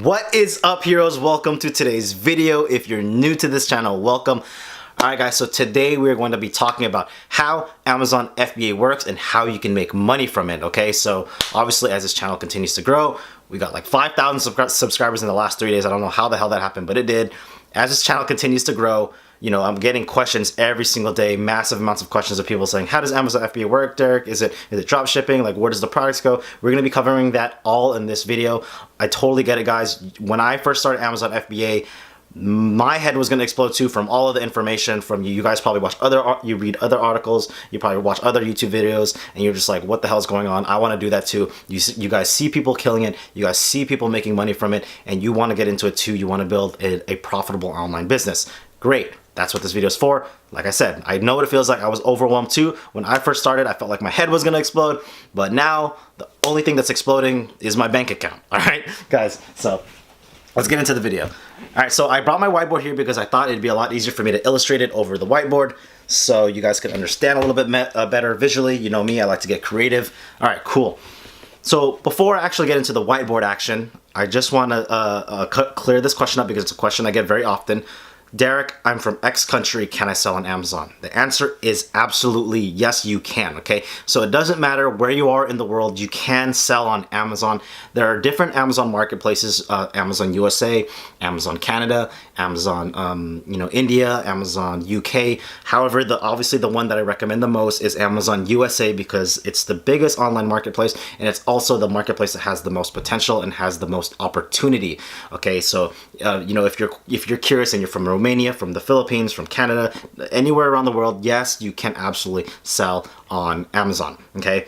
What is up, heroes? Welcome to today's video. If you're new to this channel, welcome. Alright guys, so today we're going to be talking about how Amazon FBA works and how you can make money from it, okay? So obviously as this channel continues to grow, we got like 5,000 subscribers in the last 3 days. I don't know how the hell that happened, but it did. As this channel continues to grow, you know, I'm getting questions every single day, massive amounts of questions of people saying, how does Amazon FBA work, Derek? Is it drop shipping? Like, where does the products go? We're going to be covering that all in this video. I totally get it, guys. When I first started Amazon FBA, my head was going to explode too from all of the information from you. You guys probably watch you read other articles, you probably watch other YouTube videos, and you're just like, what the hell is going on? I want to do that too. You guys see people killing it, you guys see people making money from it, and you want to get into it too. You want to build a profitable online business. Great. That's what this video is for. Like I said, I know what it feels like. I was overwhelmed too. When I first started, I felt like my head was gonna explode, but now the only thing that's exploding is my bank account. All right, guys, so let's get into the video. All right, so I brought my whiteboard here because I thought it'd be a lot easier for me to illustrate it over the whiteboard so you guys could understand a little bit better visually. You know me, I like to get creative. All right, cool. So before I actually get into the whiteboard action, I just want to clear this question up because it's a question I get very often. Derek, I'm from X country, can I sell on Amazon? The answer is absolutely yes, you can, okay? So it doesn't matter where you are in the world, you can sell on Amazon. There are different Amazon marketplaces, Amazon USA, Amazon Canada, Amazon India, Amazon UK. However, obviously the one that I recommend the most is Amazon USA because it's the biggest online marketplace and it's also the marketplace that has the most potential and has the most opportunity, okay? So, if you're curious and you're from Romania, from the Philippines, from Canada, anywhere around the world, yes, you can absolutely sell on Amazon, okay?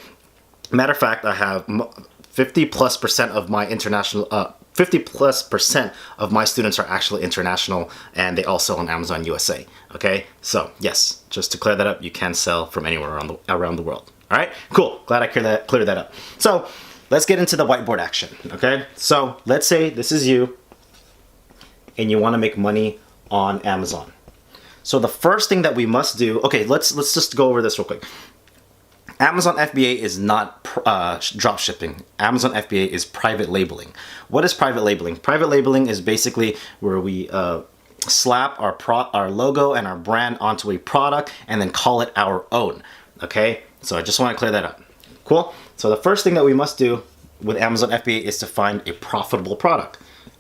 Matter of fact, I have 50+% of my international, 50+% of my students are actually international and they all sell on Amazon USA, okay? So yes, just to clear that up, you can sell from anywhere around the world. All right, cool, glad I cleared that up. So let's get into the whiteboard action, okay? So let's say this is you and you wanna make money on Amazon. So the first thing that we must do, okay, let's just go over this real quick. Amazon FBA is not drop shipping. Amazon FBA is private labeling. What is private labeling? Private labeling is basically where we slap our logo and our brand onto a product and then call it our own, okay? So I just want to clear that up. Cool? So the first thing that we must do with Amazon FBA is to find a profitable product.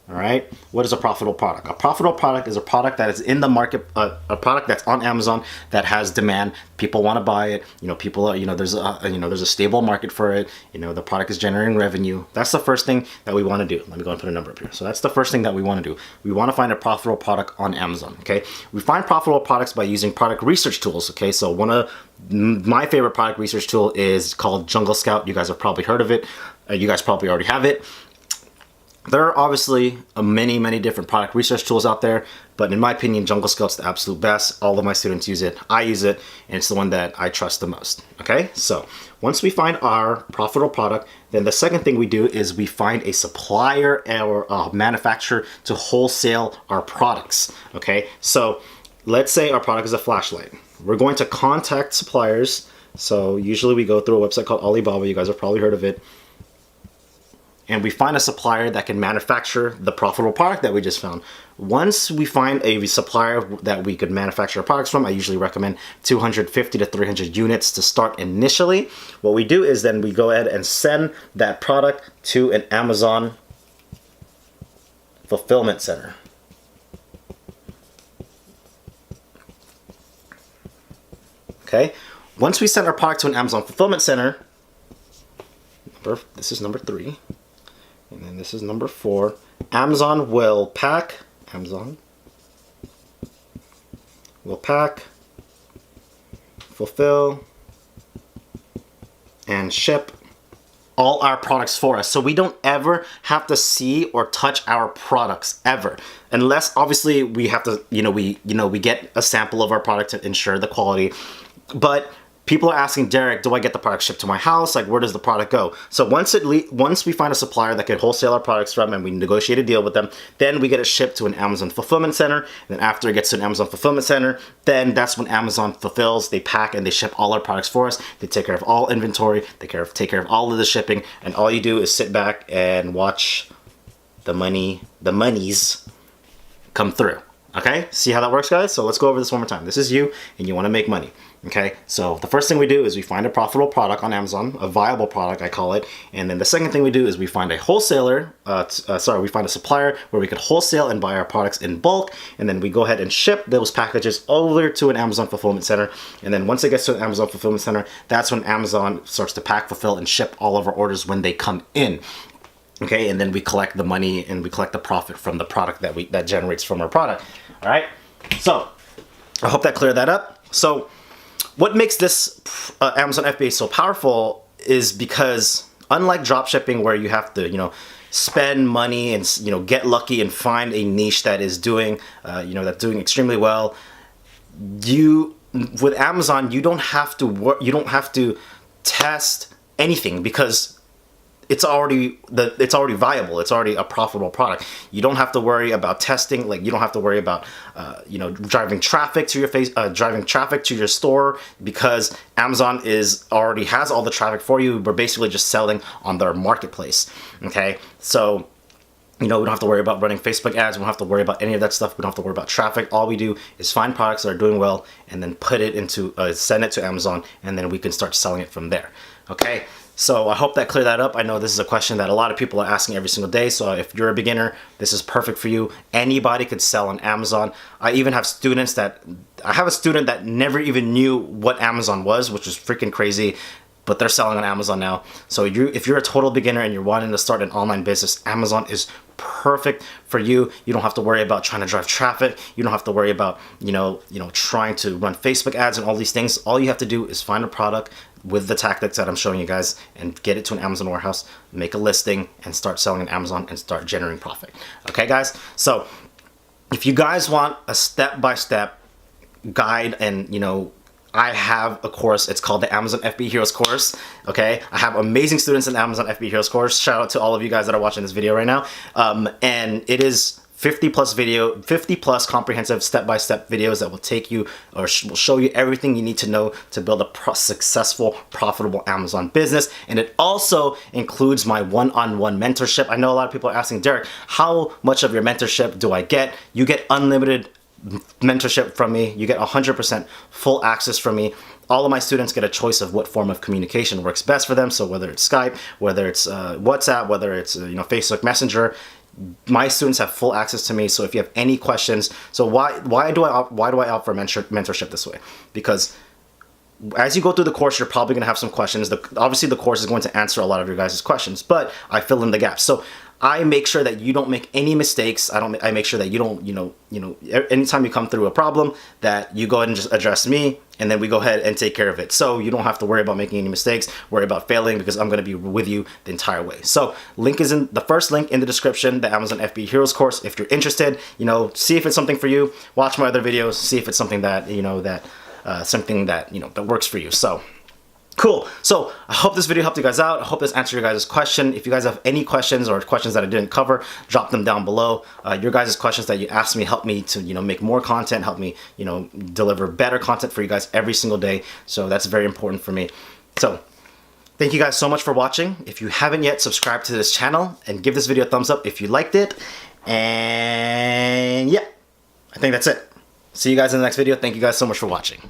All right, what is a profitable product? A profitable product is a product that is in the market, a product that's on Amazon that has demand. People want to buy it. You know, people are, there's a stable market for it. You know, the product is generating revenue. That's the first thing that we want to do. Let me go and put a number up here. So that's the first thing that we want to do. We want to find a profitable product on Amazon. Okay, we find profitable products by using product research tools. Okay, so one of my favorite product research tool is called Jungle Scout. You guys have probably heard of it. You guys probably already have it. There are obviously many different product research tools out there, but in my opinion, Jungle Scout's the absolute best. All of my students use it. I use it, and it's the one that I trust the most. Okay, so once we find our profitable product, then the second thing we do is we find a supplier or a manufacturer to wholesale our products. Okay, so let's say our product is a flashlight. We're going to contact suppliers. So usually we go through a website called Alibaba. You guys have probably heard of it. And we find a supplier that can manufacture the profitable product that we just found. Once we find a supplier that we could manufacture our products from, I usually recommend 250 to 300 units to start initially. What we do is then we go ahead and send that product to an Amazon fulfillment center. Okay, once we send our product to an Amazon fulfillment center, this is number 3. And then this is number 4. Amazon will pack, fulfill, and ship all our products for us. So we don't ever have to see or touch our products ever. Unless obviously we have to, we get a sample of our product to ensure the quality. But people are asking, Derek, do I get the product shipped to my house? Like, where does the product go? So once we find a supplier that can wholesale our products from and we negotiate a deal with them, then we get it shipped to an Amazon fulfillment center. And then after it gets to an Amazon fulfillment center, then that's when Amazon fulfills, they pack and they ship all our products for us. They take care of all inventory, take care of all of the shipping, and all you do is sit back and watch the monies come through. Okay, see how that works, guys? So let's go over this one more time. This is you, and you want to make money. Okay, so the first thing we do is we find a profitable product on Amazon, a viable product, I call it. And then the second thing we do is we find a wholesaler, we find a supplier where we could wholesale and buy our products in bulk. And then we go ahead and ship those packages over to an Amazon fulfillment center. And then once it gets to an Amazon fulfillment center, that's when Amazon starts to pack, fulfill, and ship all of our orders when they come in. Okay, and then we collect the money and we collect the profit from the product that generates from our product. All right, so I hope that cleared that up. So what makes this Amazon FBA so powerful is because unlike drop shipping, where you have to, spend money and, get lucky and find a niche that is doing, that's doing extremely well, with Amazon, you don't have to test anything because it's already viable. It's already a profitable product. You don't have to worry about testing. Like, you don't have to worry about driving traffic to your store, because Amazon already has all the traffic for you. We're basically just selling on their marketplace. Okay, so we don't have to worry about running Facebook ads. We don't have to worry about any of that stuff. We don't have to worry about traffic. All we do is find products that are doing well and then send it to Amazon, and then we can start selling it from there. Okay. So I hope that cleared that up. I know this is a question that a lot of people are asking every single day. So if you're a beginner, this is perfect for you. Anybody could sell on Amazon. I have a student that never even knew what Amazon was, which is freaking crazy, but they're selling on Amazon now. So if you're a total beginner and you're wanting to start an online business, Amazon is perfect for you. You don't have to worry about trying to drive traffic. You don't have to worry about, trying to run Facebook ads and all these things. All you have to do is find a product with the tactics that I'm showing you guys and get it to an Amazon warehouse, make a listing, and start selling on Amazon and start generating profit. Okay, guys? So if you guys want a step-by-step guide, and I have a course. It's called the Amazon FBA Heroes course. Okay, I have amazing students in the Amazon FBA Heroes course. Shout out to all of you guys that are watching this video right now. And it is 50 plus comprehensive step-by-step videos that will take you, or will show you everything you need to know to build a successful, profitable Amazon business. And it also includes my one-on-one mentorship. I know a lot of people are asking, Derek, how much of your mentorship do I get? You get unlimited mentorship from me. You get 100% full access from me. All of my students get a choice of what form of communication works best for them. So whether it's Skype, whether it's WhatsApp, whether it's Facebook Messenger, my students have full access to me. So if you have any questions, so why do I opt for mentorship this way? Because as you go through the course, you're probably going to have some questions. Obviously, the course is going to answer a lot of your guys' questions, but I fill in the gaps. So I make sure that you don't make any mistakes. I make sure that you don't, anytime you come through a problem, that you go ahead and just address me, and then we go ahead and take care of it. So you don't have to worry about making any mistakes, worry about failing, because I'm going to be with you the entire way. So link is in the first link in the description, the Amazon FBA Heroes course. If you're interested, see if it's something for you. Watch my other videos, see if it's something that, that works for you. So cool. So I hope this video helped you guys out. I hope this answered your guys' question. If you guys have any questions or questions that I didn't cover, drop them down below. Your guys' questions that you asked me help me to, make more content, help me, deliver better content for you guys every single day. So that's very important for me. So thank you guys so much for watching. If you haven't yet, subscribe to this channel and give this video a thumbs up if you liked it. And yeah, I think that's it. See you guys in the next video. Thank you guys so much for watching.